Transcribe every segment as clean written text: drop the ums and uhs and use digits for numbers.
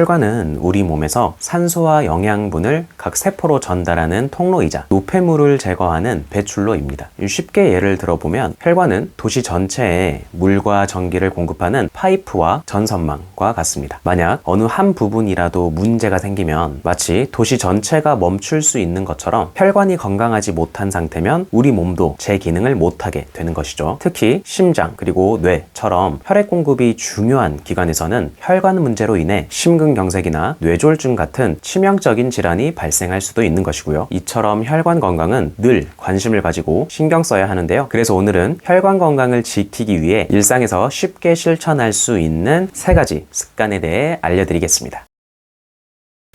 혈관은 우리 몸에서 산소와 영양분을 각 세포로 전달하는 통로이자 노폐물을 제거하는 배출로입니다. 쉽게 예를 들어보면 혈관은 도시 전체에 물과 전기를 공급하는 파이프와 전선망과 같습니다. 만약 어느 한 부분이라도 문제가 생기면 마치 도시 전체가 멈출 수 있는 것처럼 혈관이 건강하지 못한 상태면 우리 몸도 제 기능을 못하게 되는 것이죠. 특히 심장 그리고 뇌처럼 혈액 공급이 중요한 기관에서는 혈관 문제로 인해 심근경색이나 뇌졸중 같은 치명적인 질환이 발생할 수도 있는 것이고요. 이처럼 혈관 건강은 늘 관심을 가지고 신경 써야 하는데요. 그래서 오늘은 혈관 건강을 지키기 위해 일상에서 쉽게 실천할 수 있는 3가지 습관에 대해 알려드리겠습니다.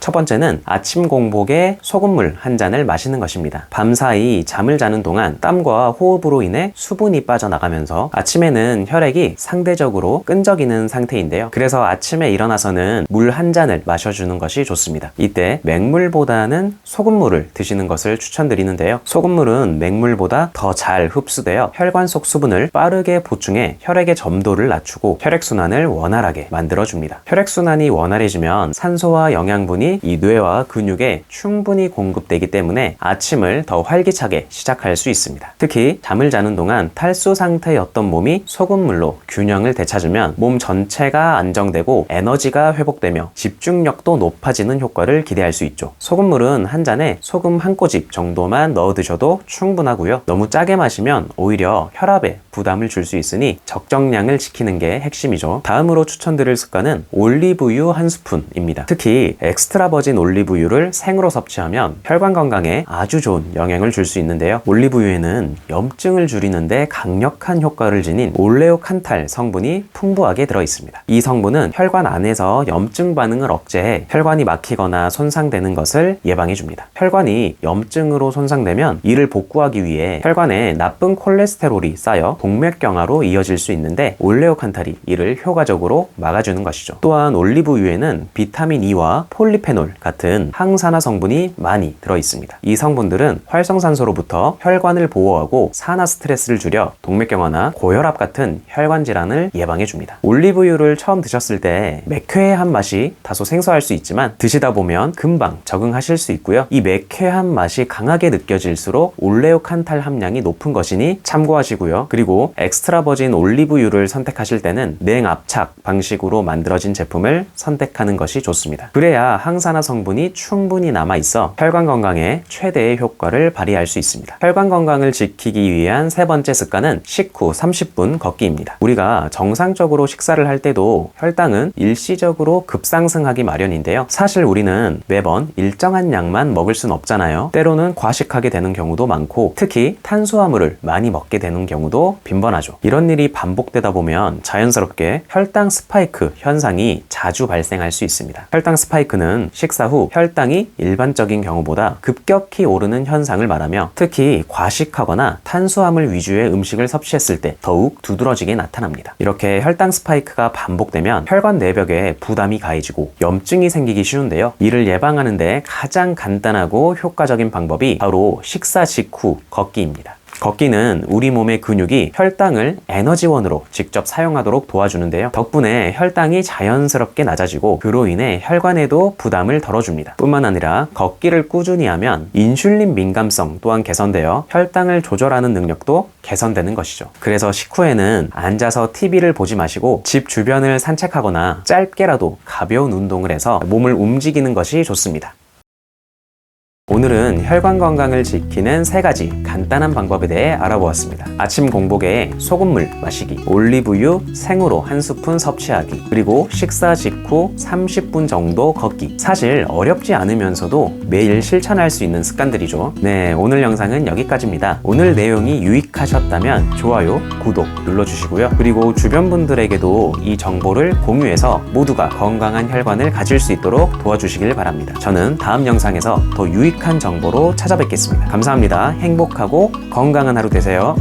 첫 번째는 아침 공복에 소금물 한 잔을 마시는 것입니다. 밤사이 잠을 자는 동안 땀과 호흡으로 인해 수분이 빠져나가면서 아침에는 혈액이 상대적으로 끈적이는 상태인데요. 그래서 아침에 일어나서는 물 한 잔을 마셔주는 것이 좋습니다. 이때 맹물보다는 소금물을 드시는 것을 추천드리는데요. 소금물은 맹물보다 더 잘 흡수되어 혈관 속 수분을 빠르게 보충해 혈액의 점도를 낮추고 혈액순환을 원활하게 만들어줍니다. 혈액순환이 원활해지면 산소와 영양분이 이 뇌와 근육에 충분히 공급되기 때문에 아침을 더 활기차게 시작할 수 있습니다. 특히 잠을 자는 동안 탈수 상태였던 몸이 소금물로 균형을 되찾으면 몸 전체가 안정되고 에너지가 회복되며 집중력도 높아지는 효과를 기대할 수 있죠. 소금물은 한 잔에 소금 한 꼬집 정도만 넣어 드셔도 충분하고요. 너무 짜게 마시면 오히려 혈압에 부담을 줄 수 있으니 적정량을 지키는 게 핵심이죠. 다음으로 추천드릴 습관은 올리브유 한 스푼입니다. 특히 엑스트라 버진 올리브유를 생으로 섭취하면 혈관 건강에 아주 좋은 영향을 줄 수 있는데요. 올리브유에는 염증을 줄이는데 강력한 효과를 지닌 올레오칸탈 성분이 풍부하게 들어있습니다. 이 성분은 혈관 안에서 염증 반응을 억제해 혈관이 막히거나 손상되는 것을 예방해줍니다. 혈관이 염증으로 손상되면 이를 복구하기 위해 혈관에 나쁜 콜레스테롤이 쌓여 동맥경화로 이어질 수 있는데 올레오칸탈이 이를 효과적으로 막아주는 것이죠. 또한 올리브유에는 비타민 E와 폴리페놀 같은 항산화 성분이 많이 들어있습니다. 이 성분들은 활성산소로부터 혈관을 보호하고 산화 스트레스를 줄여 동맥경화나 고혈압 같은 혈관 질환을 예방해줍니다. 올리브유를 처음 드셨을 때 매캐한 맛이 다소 생소할 수 있지만 드시다 보면 금방 적응하실 수 있고요. 이 매캐한 맛이 강하게 느껴질수록 올레오칸탈 함량이 높은 것이니 참고하시고요. 그리고 엑스트라 버진 올리브유를 선택하실 때는 냉압착 방식으로 만들어진 제품을 선택하는 것이 좋습니다. 그래야 항산화 성분이 충분히 남아있어 혈관 건강에 최대의 효과를 발휘할 수 있습니다. 혈관 건강을 지키기 위한 3번째 습관은 식후 30분 걷기입니다. 우리가 정상적으로 식사를 할 때도 혈당은 일시적으로 급상승하기 마련인데요. 사실 우리는 매번 일정한 양만 먹을 순 없잖아요. 때로는 과식하게 되는 경우도 많고 특히 탄수화물을 많이 먹게 되는 경우도 빈번하죠. 이런 일이 반복되다 보면 자연스럽게 혈당 스파이크 현상이 자주 발생할 수 있습니다. 혈당 스파이크는 식사 후 혈당이 일반적인 경우보다 급격히 오르는 현상을 말하며 특히 과식하거나 탄수화물 위주의 음식을 섭취했을 때 더욱 두드러지게 나타납니다. 이렇게 혈당 스파이크가 반복되면 혈관 내벽에 부담이 가해지고 염증이 생기기 쉬운데요. 이를 예방하는 데 가장 간단하고 효과적인 방법이 바로 식사 직후 걷기입니다. 걷기는 우리 몸의 근육이 혈당을 에너지원으로 직접 사용하도록 도와주는데요. 덕분에 혈당이 자연스럽게 낮아지고 그로 인해 혈관에도 부담을 덜어줍니다. 뿐만 아니라 걷기를 꾸준히 하면 인슐린 민감성 또한 개선되어 혈당을 조절하는 능력도 개선되는 것이죠. 그래서 식후에는 앉아서 TV를 보지 마시고 집 주변을 산책하거나 짧게라도 가벼운 운동을 해서 몸을 움직이는 것이 좋습니다. 오늘은 혈관 건강을 지키는 3가지 간단한 방법에 대해 알아보았습니다. 아침 공복에 소금물 마시기, 올리브유 생으로 한 스푼 섭취하기, 그리고 식사 직후 30분 정도 걷기. 사실 어렵지 않으면서도 매일 실천할 수 있는 습관들이죠. 네, 오늘 영상은 여기까지입니다. 오늘 내용이 유익하셨다면 좋아요, 구독 눌러주시고요. 그리고 주변 분들에게도 이 정보를 공유해서 모두가 건강한 혈관을 가질 수 있도록 도와주시길 바랍니다. 저는 다음 영상에서 더 유익한 정보로 찾아뵙겠습니다. 감사합니다. 행복하고 건강한 하루 되세요.